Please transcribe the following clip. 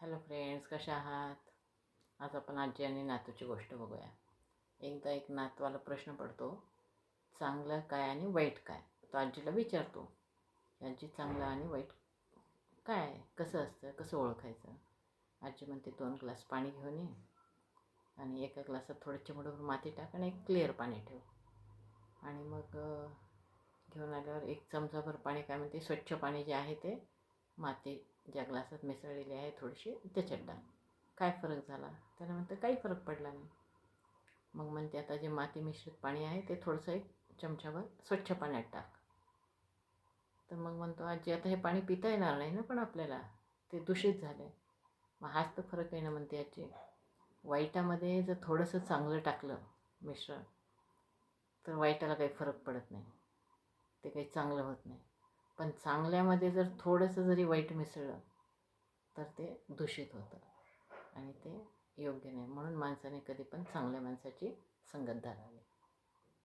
Hello friends, कशा आहात? आज आपण आजी आणि नातूची गोष्ट बघूया. एकदा एक नातवाला प्रश्न पडतो, चांगलं काय आणि वाईट काय? तो आजीला विचारतो, आजी चांगलं आणि वाईट काय आहे? कसं असतं? कसं ओळखायचं? आजी म्हणते 2 ग्लास पाणी घेऊन ये आणि एका ग्लासात थोडं चिमूटभर माती टाक आणि एक क्लिअर पाणी ठेव. आणि मग घेऊन आल्यावर एक चमचाभर पाणी काय म्हणते, स्वच्छ पाणी जे आहे ते माती ज्या ग्लासात मिसळलेली आहे थोडीशी त्याच्यात टाक. काय फरक झाला? त्याला म्हणतं काही फरक पडला नाही. मग म्हणते आता जे माती मिश्रित पाणी आहे ते थोडंसं एक चमचाभर स्वच्छ पाण्यात टाक. तर मग म्हणतो आजी आता हे पाणी पिता येणार नाही ना पण आपल्याला, ते दूषित झालं आहे. मग हाच तर फरक आहे ना, म्हणते आजी. वाईटामध्ये जर थोडंसं चांगलं टाकलं मिश्रण तर वाईटाला काही फरक पडत नाही, ते काही चांगलं होत नाही. पण चांगल्यामध्ये जर थोडंसं जरी वाईट मिसळलं तर ते दूषित होतं आणि ते योग्य नाही. म्हणून माणसाने कधी पण चांगल्या माणसाची संगत धरावी.